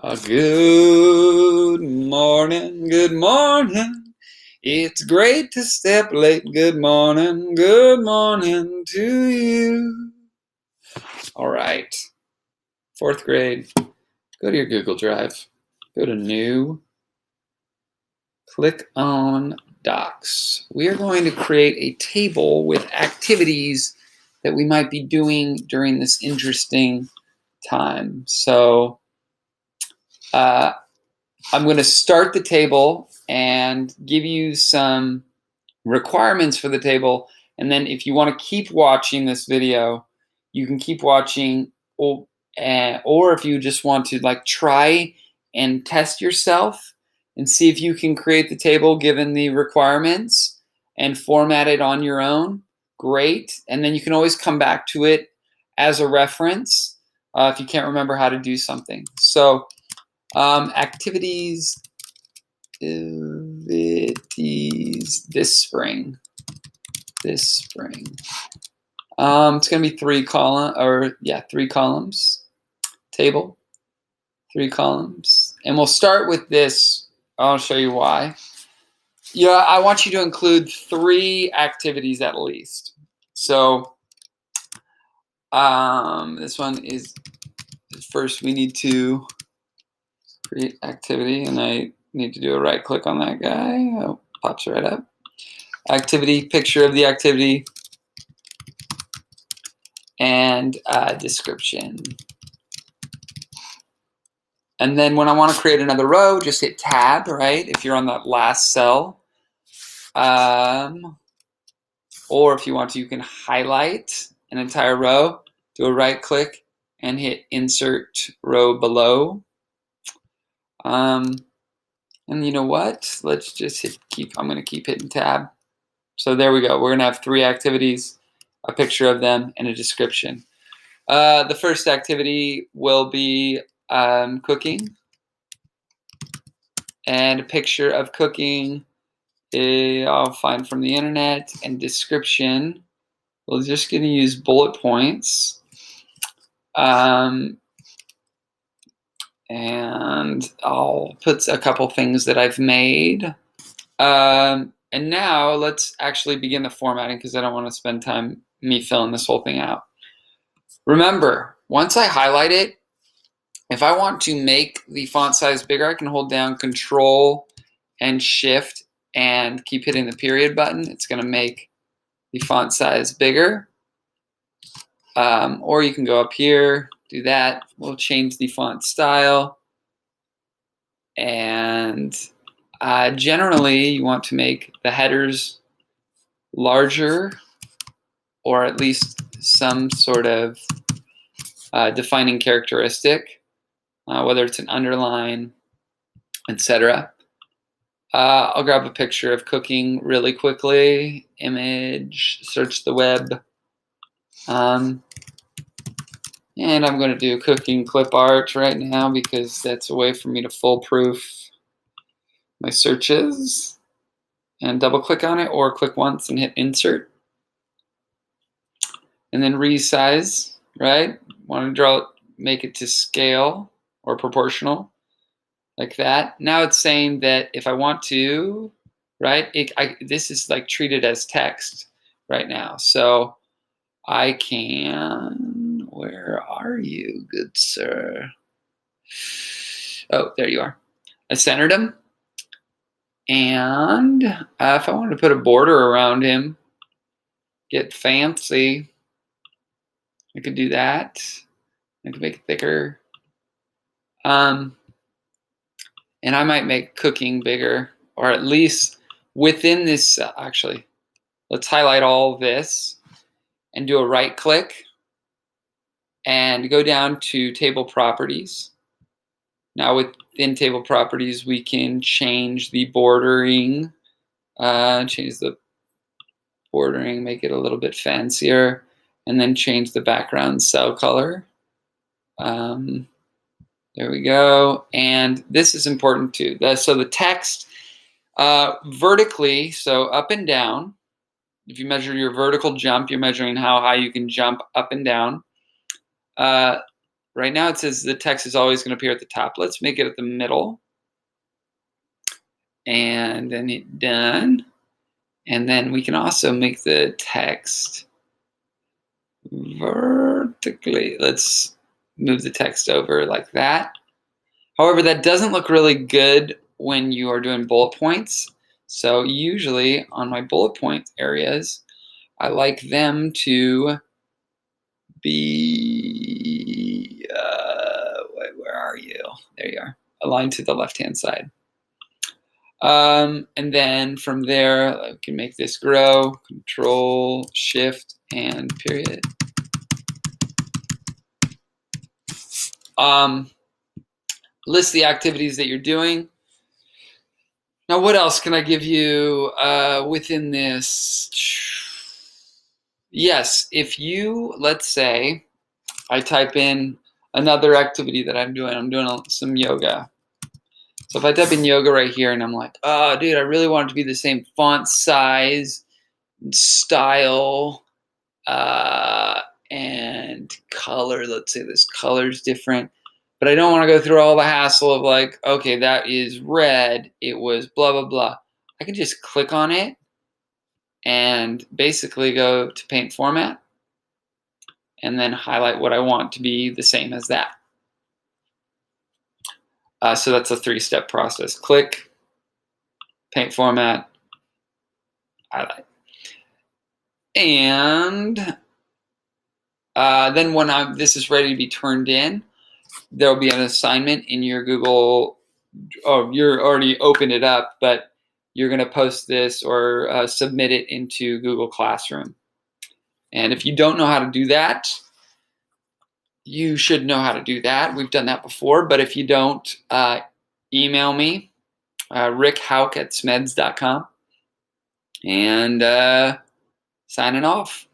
Good morning, good morning. It's great to step late. Good morning to you. All right, fourth grade. Go to your Google Drive. Go to New. Click on Docs. We are going to create a table with activities that we might be doing during this interesting time. So, I'm going to start the table and give you some requirements for the table. And then if you want to keep watching this video, you can keep watching, or if you just want to try and test yourself and see if you can create the table given the requirements and format it on your own, great. And then you can always come back to it as a reference if you can't remember how to do something. So activities this spring. It's going to be three columns. Table, 3 columns, and we'll start with this. I'll show you why. Yeah, I want you to include 3 activities at least. So this one is first. We need to create activity, and I need to do a right click on that guy. Oh, pops right up. Activity, picture of the activity, and description. And then when I want to create another row, just hit tab, right? If you're on that last cell. Or if you want to, you can highlight an entire row, do a right click, and hit insert row below. And you know what? Let's just hit keep. I'm going to keep hitting tab. So there we go. We're going to have 3 activities, a picture of them, and a description. The first activity will be cooking, and a picture of cooking I'll find from the internet, and description. We're just going to use bullet points. And I'll put a couple things that I've made. And now let's actually begin the formatting because I don't want to spend time me filling this whole thing out. Remember, once I highlight it, if I want to make the font size bigger, I can hold down Control and Shift and keep hitting the period button. It's going to make the font size bigger. Or you can go up here, do that. We'll change the font style. And generally, you want to make the headers larger, or at least some sort of defining characteristic, whether it's an underline, etc. I'll grab a picture of cooking really quickly. Image, search the web. And I'm going to do cooking clip art right now because that's a way for me to foolproof my searches. And double click on it, or click once and hit insert. And then resize, right? Want to draw it, make it to scale or proportional, like that. Now it's saying that if I want to, right, this is like treated as text right now. So I can, where are you, good sir? Oh, there you are. I centered him. And if I wanted to put a border around him, get fancy, I could do that. I could make it thicker. And I might make cooking bigger, or at least within this, actually, let's highlight all this and do a right click and go down to table properties. Now within table properties, we can change the bordering, make it a little bit fancier, and then change the background cell color. There we go. And this is important too. So the text vertically, so up and down. If you measure your vertical jump, you're measuring how high you can jump up and down. right now it says the text is always going to appear at the top. Let's make it at the middle. And then hit done. And then we can also make the text vertically. Let's move the text over like that. However, that doesn't look really good when you are doing bullet points. So usually on my bullet point areas, I like them to be, where are you? There you are, aligned to the left-hand side. And then from there, I can make this grow, Control, Shift, and period. List the activities that you're doing. Now, what else can I give you within this? Yes, if you, let's say, I type in another activity that I'm doing some yoga. So if I type in yoga right here and I'm like, oh, dude, I really want it to be the same font size, style, and color. Let's say this color is different. But I don't want to go through all the hassle of like, okay, that is red. It was blah, blah, blah. I can just click on it and basically go to paint format and then highlight what I want to be the same as that. So that's a 3-step process. Click, paint format, highlight. And then when this is ready to be turned in, there'll be an assignment in your Google. Oh, you're already opened it up, but you're going to post this or submit it into Google Classroom. And if you don't know how to do that, you should know how to do that. We've done that before, but if you don't, email me, rickhauk@smeds.com, and signing off.